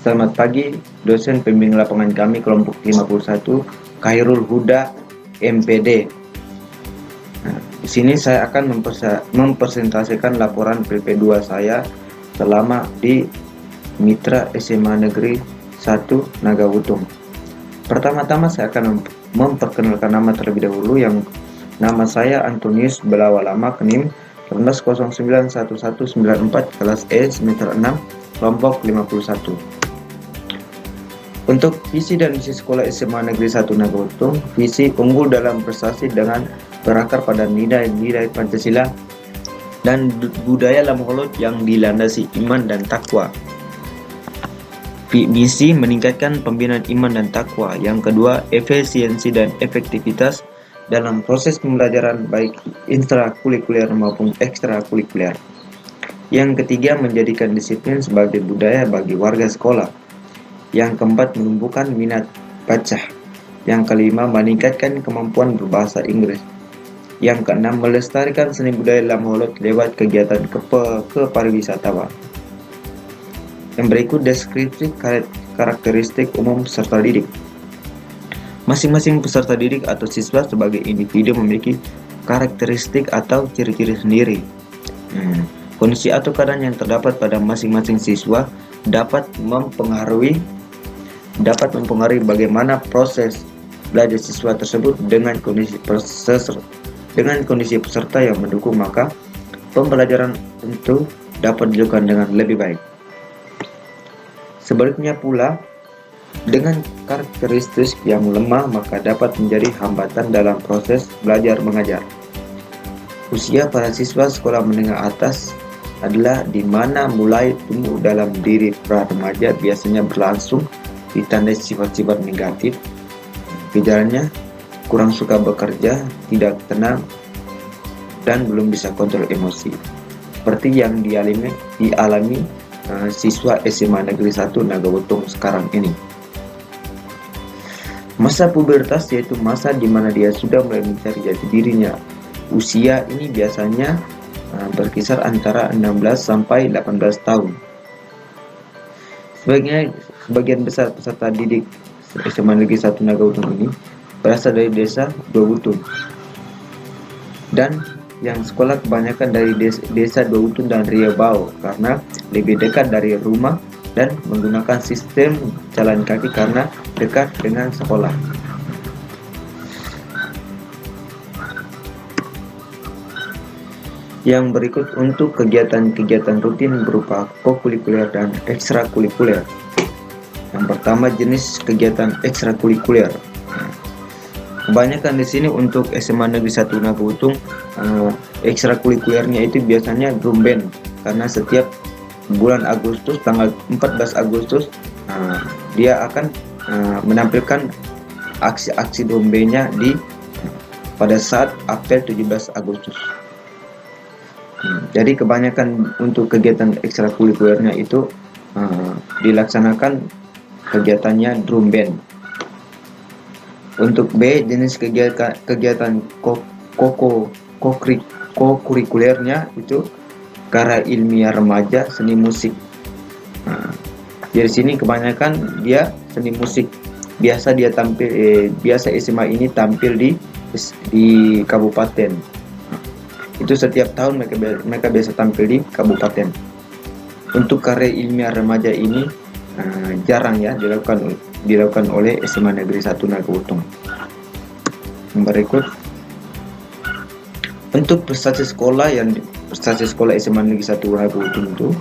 Selamat pagi, dosen pembimbing lapangan kami kelompok 51, Khairul Huda, MPD. Di sini saya akan mempresentasikan laporan PP2 saya selama di Mitra SMA Negeri 1 Nagawutung. Pertama-tama saya akan memperkenalkan nama terlebih dahulu, yang nama saya Antonius Belawalama, NIM 19091194, kelas E, semester 6, kelompok 51. Untuk visi dan misi sekolah SMA Negeri 1 Nagawutung, visi unggul dalam prestasi dengan berakar pada nilai-nilai Pancasila dan budaya Lamholot yang dilandasi iman dan takwa. Misi meningkatkan pembinaan iman dan takwa. Yang kedua, efisiensi dan efektivitas dalam proses pembelajaran baik intrakurikuler maupun ekstrakurikuler. Yang ketiga, menjadikan disiplin sebagai budaya bagi warga sekolah. Yang keempat, menumbuhkan minat baca. Yang kelima, meningkatkan kemampuan berbahasa Inggris. Yang keenam, melestarikan seni budaya Lamholot lewat kegiatan kepariwisatawan. Yang berikut deskripsi karakteristik umum peserta didik. Masing-masing peserta didik atau siswa sebagai individu memiliki karakteristik atau ciri-ciri sendiri. Kondisi atau keadaan yang terdapat pada masing-masing siswa dapat mempengaruhi bagaimana proses belajar siswa tersebut dengan kondisi peserta yang mendukung, maka pembelajaran tentu dapat dilakukan dengan lebih baik. Sebaliknya pula, dengan karakteristik yang lemah maka dapat menjadi hambatan dalam proses belajar mengajar. Usia para siswa sekolah menengah atas adalah di mana mulai tumbuh dalam diri pra remaja, biasanya berlangsung ditandai sifat-sifat negatif. Gejalanya kurang suka bekerja, tidak tenang, dan belum bisa kontrol emosi, seperti yang dialami siswa SMA Negeri 1 Nagawutung sekarang ini. Masa pubertas yaitu masa di mana dia sudah mulai mencari jati dirinya. Usia ini biasanya berkisar antara 16 sampai 18 tahun. Sebagian besar peserta didik SMA Negeri 1 Nagawutung ini berasal dari desa Dua-Wutung, dan yang sekolah kebanyakan dari desa Dua-Wutung dan Riau karena lebih dekat dari rumah dan menggunakan sistem jalan kaki karena dekat dengan sekolah. Yang berikut untuk kegiatan-kegiatan rutin berupa kokurikuler dan ekstrakurikuler. Yang pertama, jenis kegiatan ekstrakurikuler. Kebanyakan di sini untuk SMA Negeri 1 Nagawutung, ekstrakurikulernya itu biasanya drum band, karena setiap bulan Agustus, tanggal 14 Agustus, dia akan menampilkan aksi-aksi drum bandnya pada saat apel 17 Agustus. Jadi kebanyakan untuk kegiatan ekstrakurikulernya itu dilaksanakan kegiatannya drum band. Untuk B, jenis kegiatan kokurikulernya itu karya ilmiah remaja, seni musik. Dari sini kebanyakan dia seni musik. Biasa SMA ini tampil di kabupaten. Itu setiap tahun mereka biasa tampil di kabupaten. Untuk karya ilmiah remaja ini jarang ya dilakukan oleh SMA Negeri 1 Nagawutung. Yang berikut, untuk prestasi sekolah SMA Negeri 1 Nagawutung itu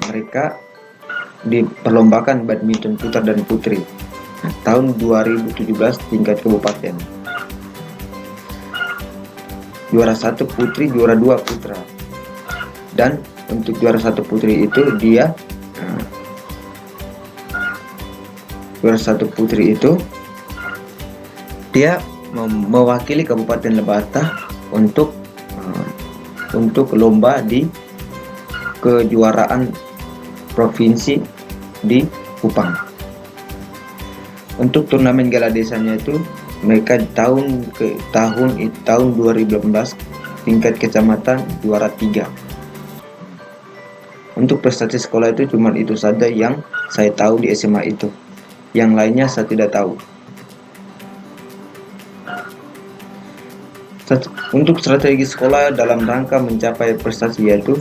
mereka diperlombakan badminton putra dan putri tahun 2017 tingkat kabupaten. Juara 1 putri, juara 2 putra. Dan untuk juara 1 putri itu dia mewakili Kabupaten Lebata untuk lomba di kejuaraan provinsi di Kupang. Untuk turnamen gala desanya itu mereka tahun 2018 tingkat kecamatan juara 3. Untuk prestasi sekolah itu cuma itu saja yang saya tahu di SMA itu. Yang lainnya saya tidak tahu. Untuk strategi sekolah dalam rangka mencapai prestasi yaitu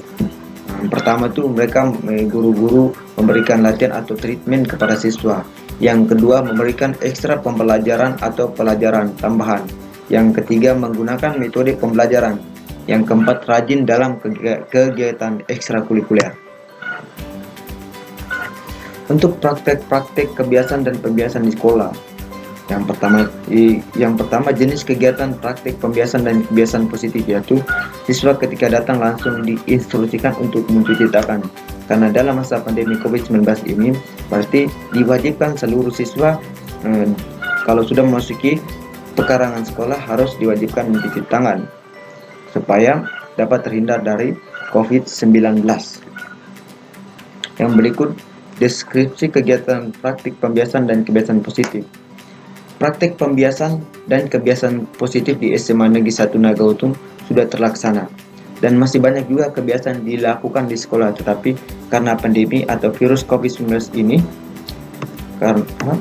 pertama tuh mereka guru-guru memberikan latihan atau treatment kepada siswa. Yang kedua memberikan ekstra pembelajaran atau pelajaran tambahan. Yang ketiga menggunakan metode pembelajaran. Yang keempat rajin dalam kegiatan ekstrakurikuler. Untuk praktek-praktek kebiasaan dan pembiasaan di sekolah. Yang pertama jenis kegiatan praktik pembiasan dan kebiasaan positif yaitu siswa ketika datang langsung diinstruksikan untuk mencuci tangan. Karena dalam masa pandemi COVID-19 ini berarti diwajibkan seluruh siswa kalau sudah memasuki pekarangan sekolah harus diwajibkan mencuci tangan supaya dapat terhindar dari COVID-19. Yang berikut deskripsi kegiatan praktik pembiasan dan kebiasaan positif. Praktik pembiasan dan kebiasaan positif di SMA Negeri 1 Nagautung sudah terlaksana dan masih banyak juga kebiasaan dilakukan di sekolah, tetapi karena pandemi atau virus COVID-19 ini karena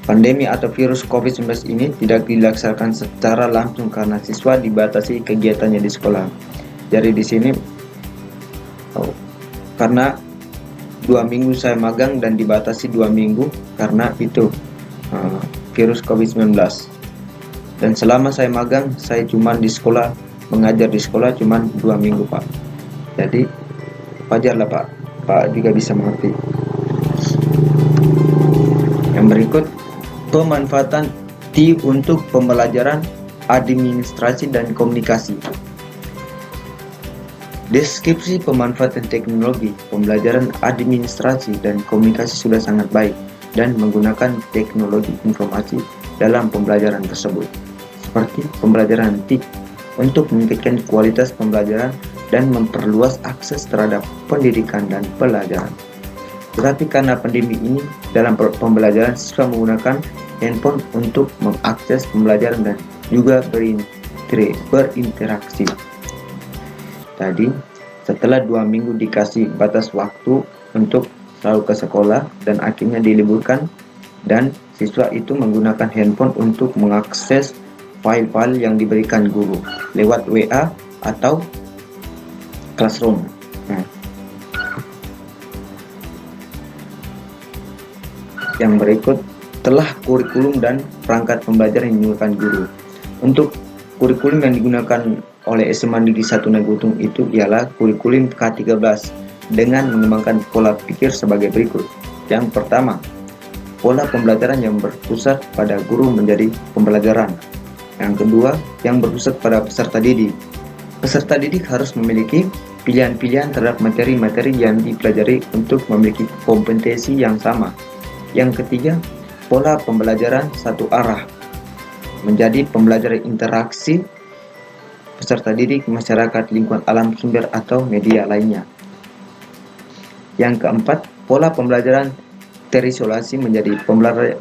pandemi atau virus COVID-19 ini tidak dilaksanakan secara langsung karena siswa dibatasi kegiatannya di sekolah. Jadi di sini karena 2 minggu saya magang dan dibatasi 2 minggu karena itu virus COVID-19. Dan selama saya magang, saya cuma di sekolah, mengajar di sekolah cuma 2 minggu Pak. Jadi wajarlah Pak juga bisa mengerti. Yang berikut pemanfaatan TI untuk pembelajaran administrasi dan komunikasi. Deskripsi pemanfaatan teknologi pembelajaran administrasi dan komunikasi sudah sangat baik dan menggunakan teknologi informasi dalam pembelajaran tersebut, seperti pembelajaran TIK untuk meningkatkan kualitas pembelajaran dan memperluas akses terhadap pendidikan dan pelajaran. Tetapi karena pandemi ini, dalam pembelajaran siswa menggunakan handphone untuk mengakses pembelajaran dan juga berinteraksi. Tadi setelah 2 minggu dikasih batas waktu untuk selalu ke sekolah dan akhirnya diliburkan dan siswa itu menggunakan handphone untuk mengakses file-file yang diberikan guru lewat WA atau Classroom. Yang berikut telah kurikulum dan perangkat pembelajaran yang digunakan guru. Untuk kurikulum yang digunakan oleh SMA Negeri 1 Nagautung itu ialah kurikulum K13 dengan mengembangkan pola pikir sebagai berikut. Yang pertama, pola pembelajaran yang berpusat pada guru menjadi pembelajaran. Yang kedua, yang berpusat pada peserta didik. Peserta didik harus memiliki pilihan-pilihan terhadap materi-materi yang dipelajari untuk memiliki kompetensi yang sama. Yang ketiga, pola pembelajaran satu arah menjadi pembelajaran interaksi peserta didik, masyarakat, lingkungan alam, sumber atau media lainnya. Yang keempat, pola pembelajaran terisolasi menjadi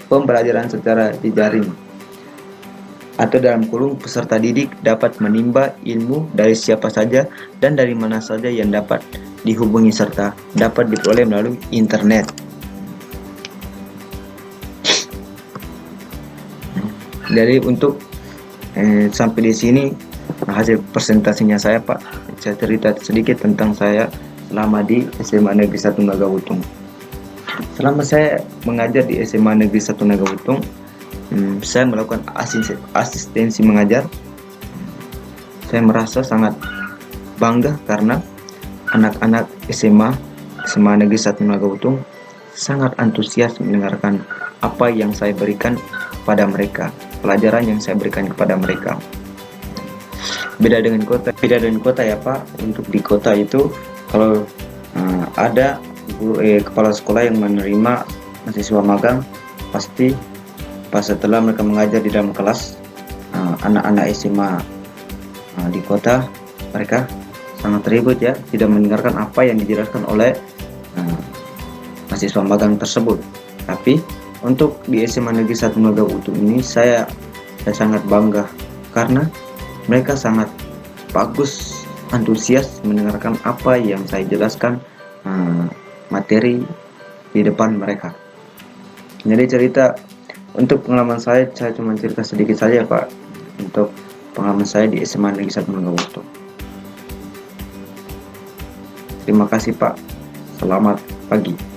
pembelajaran secara jejaring atau dalam kurung peserta didik dapat menimba ilmu dari siapa saja dan dari mana saja yang dapat dihubungi serta dapat diperoleh melalui internet. Jadi untuk sampai di sini hasil presentasinya saya Pak. Saya cerita sedikit tentang saya selama di SMA Negeri 1 Nagautung. Selama saya mengajar di SMA Negeri 1 Nagautung, saya melakukan asistensi mengajar. Saya merasa sangat bangga karena anak-anak SMA Negeri 1 Nagautung sangat antusias mendengarkan apa yang saya berikan kepada mereka, pelajaran yang saya berikan kepada mereka. Beda dengan kota ya Pak. Untuk di kota itu kalau ada kepala sekolah yang menerima mahasiswa magang, pasti pas setelah mereka mengajar di dalam kelas anak-anak SMA di kota, mereka sangat ribut ya, tidak mendengarkan apa yang dijelaskan oleh mahasiswa magang tersebut. Tapi untuk di SMA Negeri 1 Nagautung ini saya sangat bangga karena mereka sangat bagus antusias mendengarkan apa yang saya jelaskan materi di depan mereka. Jadi cerita untuk pengalaman saya cuma cerita sedikit saja Pak, untuk pengalaman saya di SMA Negeri 1 Manggawoto. Terima kasih Pak, selamat pagi.